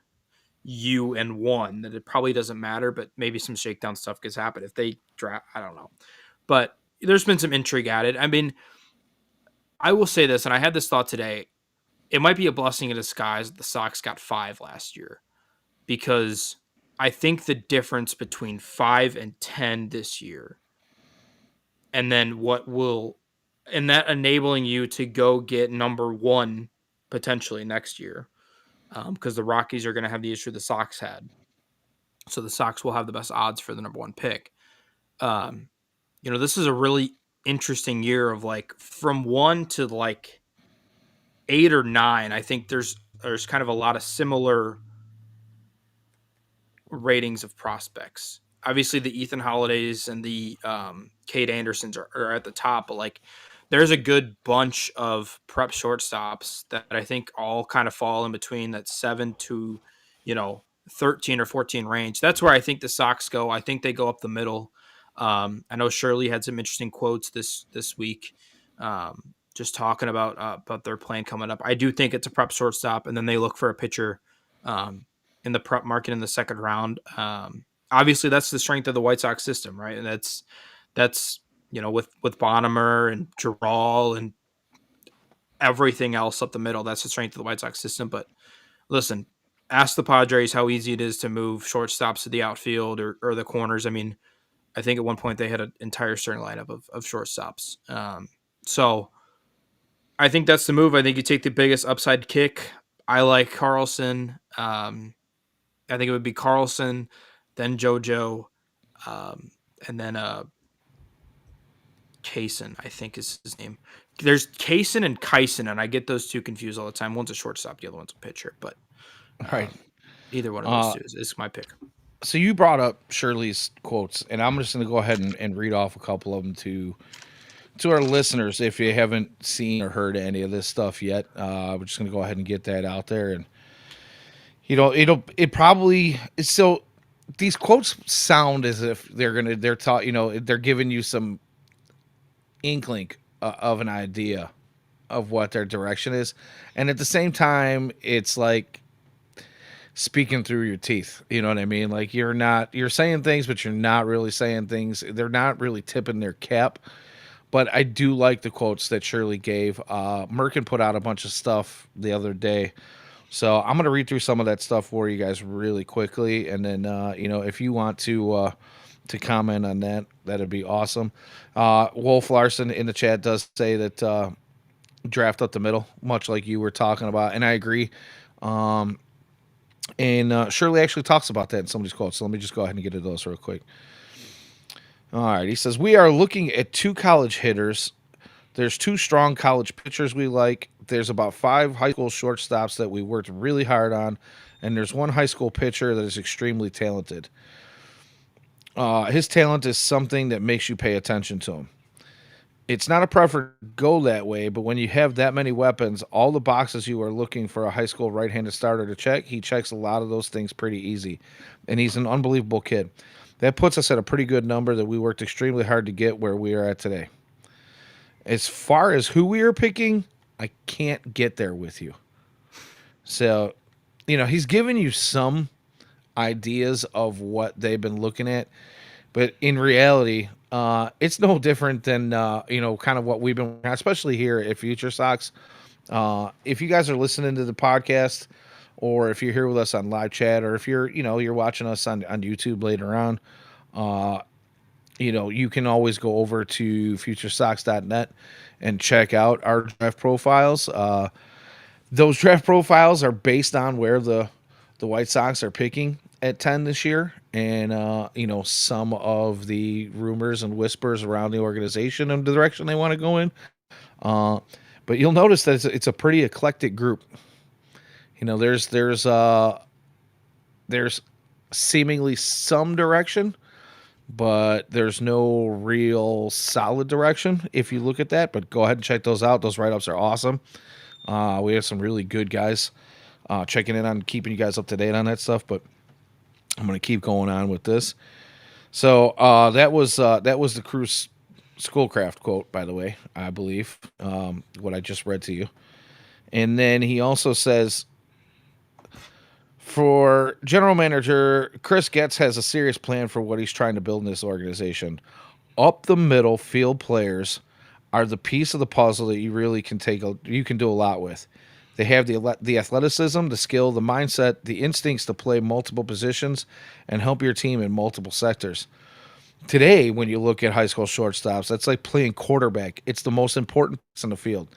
you and one that it probably doesn't matter, but maybe some shakedown stuff gets happen if they draft. I don't know, but there's been some intrigue added. I mean, I will say this, and I had this thought today. It might be a blessing in disguise that the Sox got 5 last year, because I think the difference between 5 and 10 this year, and then and that enabling you to go get number 1 potentially next year, because the Rockies are going to have the issue the Sox had. So the Sox will have the best odds for the number 1 pick. This is a really interesting year of like from 1 to like 8 or 9. I think there's kind of a lot of similar ratings of prospects. Obviously, the Ethan Hollidays and the Cade Andersons are at the top, but like there's a good bunch of prep shortstops that I think all kind of fall in between that 7 to 13 or 14 range. That's where I think the Sox go. I think they go up the middle. I know Shirley had some interesting quotes this week, just talking about their plan coming up. I do think it's a prep shortstop, and then they look for a pitcher in the prep market in the second round. Obviously, that's the strength of the White Sox system, right? And that's with Bonnemer and Giral and everything else up the middle, that's the strength of the White Sox system. But listen, ask the Padres how easy it is to move shortstops to the outfield or the corners. I mean, I think at one point they had an entire starting lineup of shortstops. So I think that's the move. I think you take the biggest upside kick. I like Carlson. I think it would be Carlson, then JoJo, and then Kaysen, I think is his name. There's Kaysen and Kyson, and I get those two confused all the time. One's a shortstop, the other one's a pitcher. But either one of those two is my pick. So you brought up Shirley's quotes, and I'm just going to go ahead and read off a couple of them to our listeners. If you haven't seen or heard any of this stuff yet, we're just going to go ahead and get that out there. And it probably so these quotes sound as if they're taught, they're giving you some inkling of an idea of what their direction is, and at the same time, it's like speaking through your teeth. You know what I mean? Like you're saying things, but you're not really saying things. They're not really tipping their cap. But I do like the quotes that Shirley gave. Merkin put out a bunch of stuff the other day. So I'm going to read through some of that stuff for you guys really quickly. And then, if you want to comment on that, that'd be awesome. Wolf Larson in the chat does say that draft up the middle, much like you were talking about. And I agree. And Shirley actually talks about that in somebody's quote. So let me just go ahead and get into those real quick. All right. He says, we are looking at two college hitters. There's two strong college pitchers we like. There's about five high school shortstops that we worked really hard on. And there's one high school pitcher that is extremely talented. His talent is something that makes you pay attention to him. It's not a preference to go that way, but when you have that many weapons, all the boxes you are looking for a high school right-handed starter to check, he checks a lot of those things pretty easy. And he's an unbelievable kid. That puts us at a pretty good number that we worked extremely hard to get where we are at today. As far as who we are picking, I can't get there with you. So, he's given you some ideas of what they've been looking at, but in reality, it's no different than kind of what we've been, especially here at FutureSox. If you guys are listening to the podcast, or if you're here with us on live chat, or if you're watching us on YouTube later on, you can always go over to FutureSox.net and check out our draft profiles. Those draft profiles are based on where the White Sox are picking at 10 this year, and some of the rumors and whispers around the organization and the direction they want to go in. Uh, but you'll notice that it's a pretty eclectic group. There's seemingly some direction, but there's no real solid direction if you look at that. But go ahead and check those out. Those write-ups are awesome. We have some really good guys checking in on keeping you guys up to date on that stuff. But I'm going to keep going on with this. So that was the Cruz Schoolcraft quote, by the way, I believe, what I just read to you. And then he also says, for general manager, Chris Getz has a serious plan for what he's trying to build in this organization. Up the middle field players are the piece of the puzzle that you can do a lot with. They have the athleticism, the skill, the mindset, the instincts to play multiple positions and help your team in multiple sectors. Today, when you look at high school shortstops, that's like playing quarterback. It's the most important piece in the field.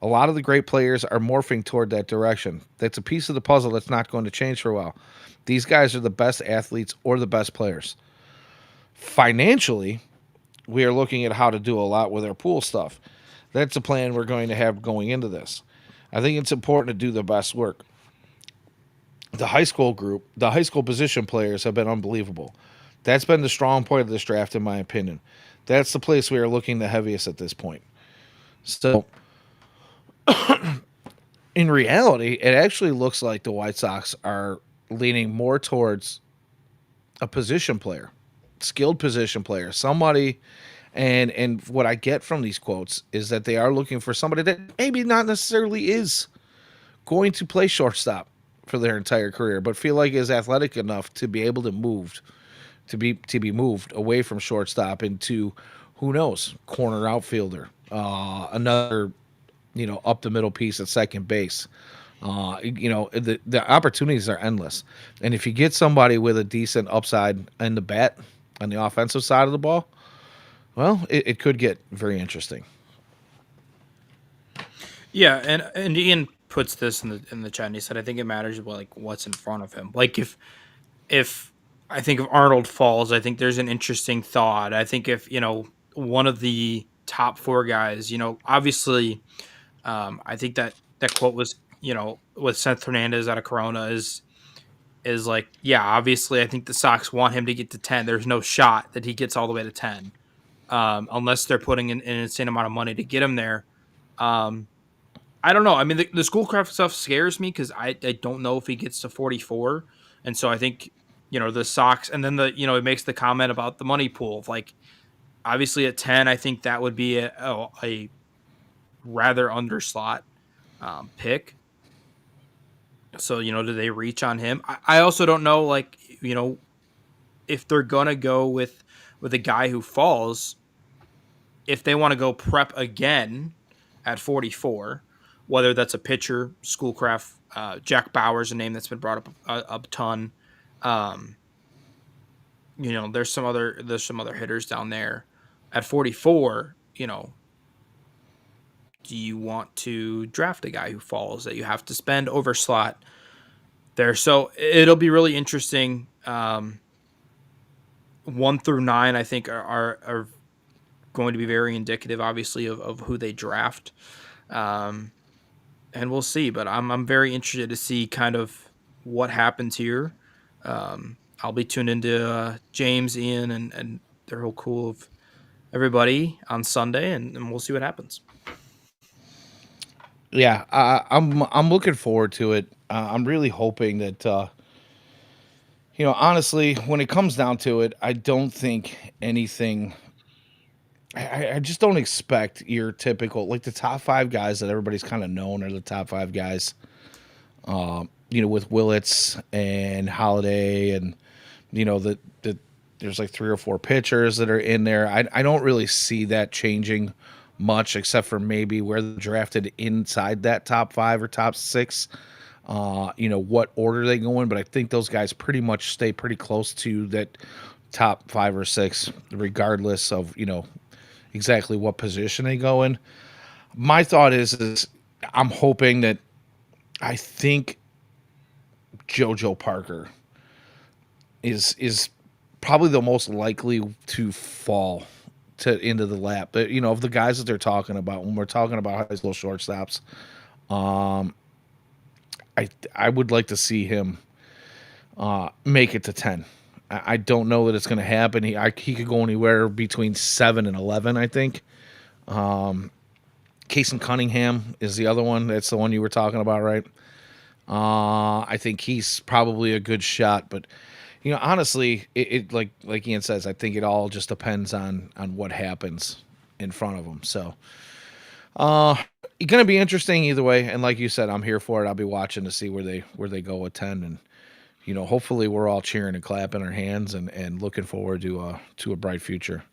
A lot of the great players are morphing toward that direction. That's a piece of the puzzle that's not going to change for a while. These guys are the best athletes or the best players. Financially, we are looking at how to do a lot with our pool stuff. That's a plan we're going to have going into this. I think it's important to do the best work. The high school position players have been unbelievable. That's been the strong point of this draft, in my opinion. That's the place we are looking the heaviest at this point. So, in reality, it actually looks like the White Sox are leaning more towards a position player, skilled position player, somebody. And what I get from these quotes is that they are looking for somebody that maybe not necessarily is going to play shortstop for their entire career, but feel like is athletic enough to be able to be moved away from shortstop into, who knows, corner outfielder, another up the middle piece at second base. The opportunities are endless, and if you get somebody with a decent upside in the bat on the offensive side of the ball, well, it could get very interesting. Yeah, and Ian puts this in the chat, and he said, I think it matters about like what's in front of him. Like if I think if Arnold falls, I think there's an interesting thought. I think if one of the top four guys, obviously, I think that quote was with Seth Hernandez out of Corona is like, yeah, obviously, I think the Sox want him to get to 10. There's no shot that he gets all the way to 10, unless they're putting in an insane amount of money to get him there. I don't know. I mean, the Schoolcraft stuff scares me because I don't know if he gets to 44. And so I think, the Sox, and then it makes the comment about the money pool. Like, obviously at 10, I think that would be a rather underslot pick. So, do they reach on him? I also don't know, like, if they're going to go with a guy who falls, if they want to go prep again at 44, whether that's a pitcher, Schoolcraft, Jack Bauer's a name that's been brought up a ton. Um, there's some other hitters down there at 44. Do you want to draft a guy who falls that you have to spend over slot? there. So it'll be really interesting. 1 through 9, I think, are going to be very indicative, obviously, of who they draft. Um, and we'll see. But I'm very interested to see kind of what happens here. I'll be tuned into James, Ian, and their whole crew of everybody on Sunday, and we'll see what happens. Yeah, I'm looking forward to it. I'm really hoping that honestly, when it comes down to it, I don't think anything. I just don't expect your typical like the top five guys that everybody's kind of known are the top five guys. With Willits and Holiday, and the there's like three or four pitchers that are in there. I don't really see that changing much, except for maybe where they're drafted inside that top five or top six. What order they go in, but I think those guys pretty much stay pretty close to that top five or six, regardless of exactly what position they go in. My thought is I'm hoping that I think JoJo Parker is probably the most likely to fall to into the lap. But of the guys that they're talking about, when we're talking about high school shortstops, I would like to see him make it to 10. I don't know that it's going to happen. He could go anywhere between 7 and 11. I think. Casey Cunningham is the other one. That's the one you were talking about, right? I think he's probably a good shot, but honestly, it like Ian says, I think it all just depends on what happens in front of him. So, it's gonna be interesting either way. And like you said, I'm here for it. I'll be watching to see where they go with 10, and hopefully we're all cheering and clapping our hands and looking forward to a bright future.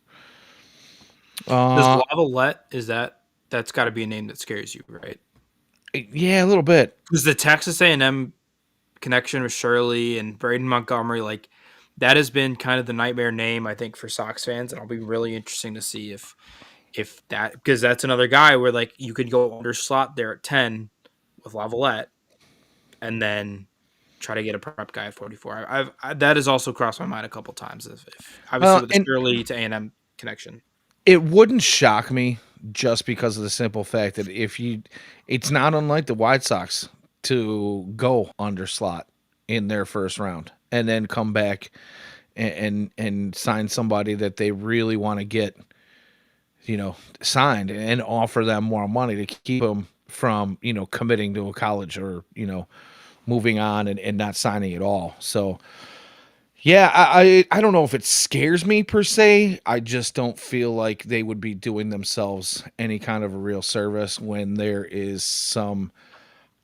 Does Uh, Lavalette, that's got to be a name that scares you, right? yeah, a little bit. Because the Texas A&M connection with Shirley and Braden Montgomery, like that has been kind of the nightmare name, I think, for Sox fans, and it'll be really interesting to see if that, because that's another guy where like you could go under slot there at 10 with Lavalette, and then try to get a prep guy at 44. That has also crossed my mind a couple times. If obviously with the And Shirley to A&M connection. it wouldn't shock me just because of the simple fact that it's not unlike the White Sox to go under slot in their first round and then come back and sign somebody that they really want to get, signed and offer them more money to keep them from, committing to a college or, moving on and not signing at all. So, yeah, I don't know if it scares me per se. I just don't feel like they would be doing themselves any kind of a real service when there is some,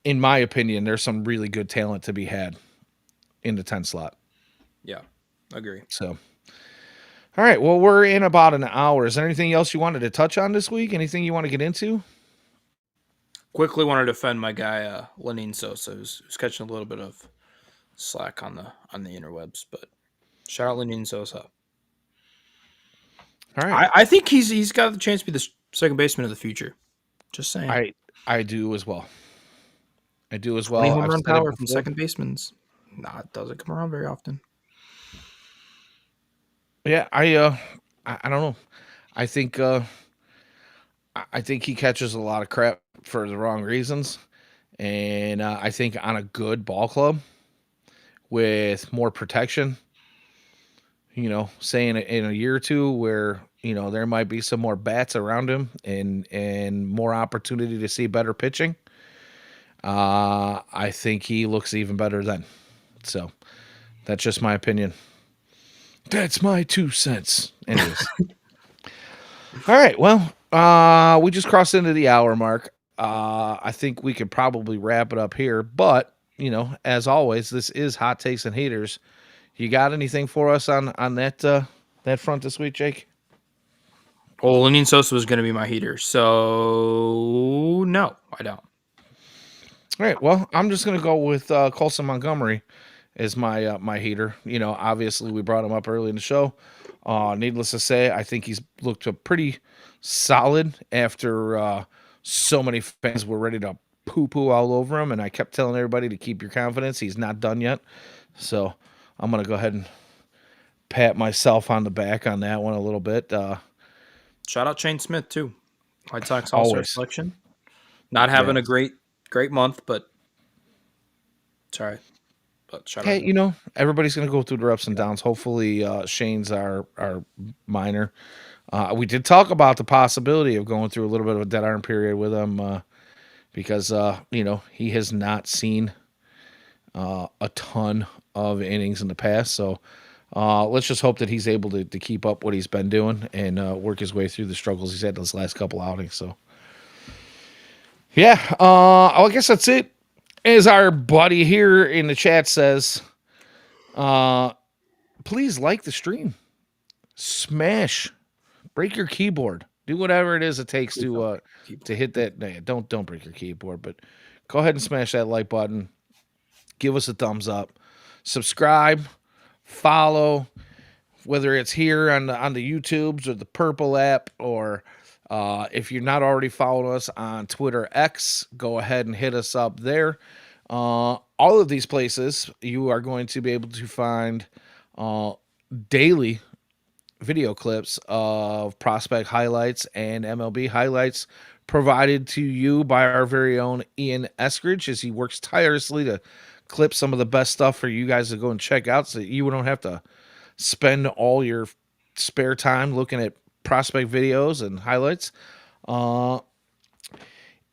in my opinion, there's some really good talent to be had in the 10 slot. Yeah, agree. So, all right, well, we're in about an hour. Is there anything else you wanted to touch on this week? Anything you want to get into? Quickly want to defend my guy Lenine Sosa, who's catching a little bit of slack on the interwebs, but shout out Lenine Sosa. All right. I think he's got the chance to be the second baseman of the future. Just saying. I do as well. I do as 20 well. home I've run said it power from before. second baseman's. Nah, it doesn't come around very often. Yeah, I don't know. I think I think he catches a lot of crap for the wrong reasons. And I think on a good ball club with more protection, say in a year or two where, there might be some more bats around him and more opportunity to see better pitching. I think he looks even better then. So that's just my opinion. That's my 2 cents. Anyways. All right. Well, we just crossed into the hour mark. I think we could probably wrap it up here. But, as always, this is Hot Takes and Heaters. You got anything for us on that front this week, Jake? Well, Lenine Sosa was going to be my heater, so no, I don't. All right. Well, I'm just gonna go with Colson Montgomery as my heater. Obviously we brought him up early in the show. Needless to say, I think he's looked pretty solid after so many fans were ready to poo-poo all over him, and I kept telling everybody to keep your confidence. He's not done yet. So I'm going to go ahead and pat myself on the back on that one a little bit. Shout out Shane Smith too, White Sox All-Star Always. selection. Not having Yeah. a great month, but sorry. But shout Hey, out. everybody's going to go through their ups and downs. Hopefully, Shane's our minor. We did talk about the possibility of going through a little bit of a dead arm period with him because, he has not seen a ton of innings in the past. So let's just hope that he's able to keep up what he's been doing and work his way through the struggles he's had those last couple outings. So, yeah, I guess that's it. As our buddy here in the chat says, please like the stream, smash, break your keyboard, do whatever it is it takes to hit that. Nah, don't break your keyboard, but go ahead and smash that like button. Give us a thumbs up, subscribe, follow, whether it's here on the YouTubes or the Purple app, or if you're not already following us on Twitter X, go ahead and hit us up there. All of these places, you are going to be able to find daily video clips of prospect highlights and MLB highlights provided to you by our very own Ian Eskridge, as he works tirelessly to clip some of the best stuff for you guys to go and check out, so that you don't have to spend all your spare time looking at prospect videos and highlights.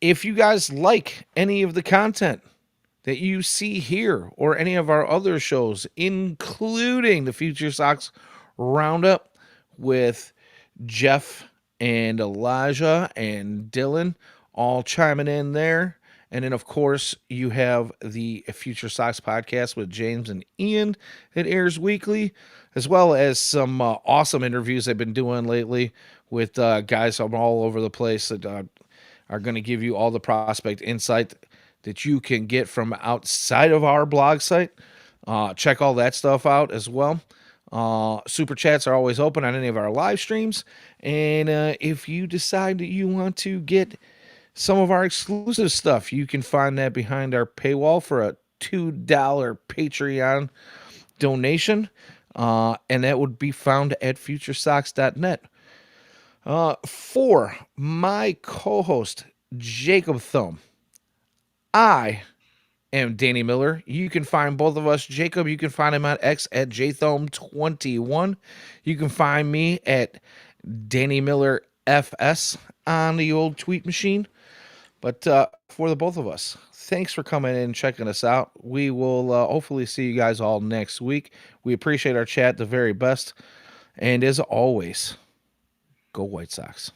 If you guys like any of the content that you see here or any of our other shows, including the Future Sox Roundup with Jeff and Elijah and Dylan all chiming in there. And then, of course, you have the Future Sox podcast with James and Ian that airs weekly, as well as some awesome interviews I've been doing lately with guys from all over the place that are going to give you all the prospect insight that you can get from outside of our blog site. Check all that stuff out as well. Super chats are always open on any of our live streams. And if you decide that you want to get some of our exclusive stuff, you can find that behind our paywall for a $2 Patreon donation. And that would be found at futuresox.net. For my co-host, Jacob Thome, I am Danny Miller. You can find both of us. Jacob, you can find him on X at jthome21. You can find me at Danny Miller FS on the old tweet machine. But for the both of us, thanks for coming in and checking us out. We will hopefully see you guys all next week. We appreciate our chat the very best. And as always, go White Sox.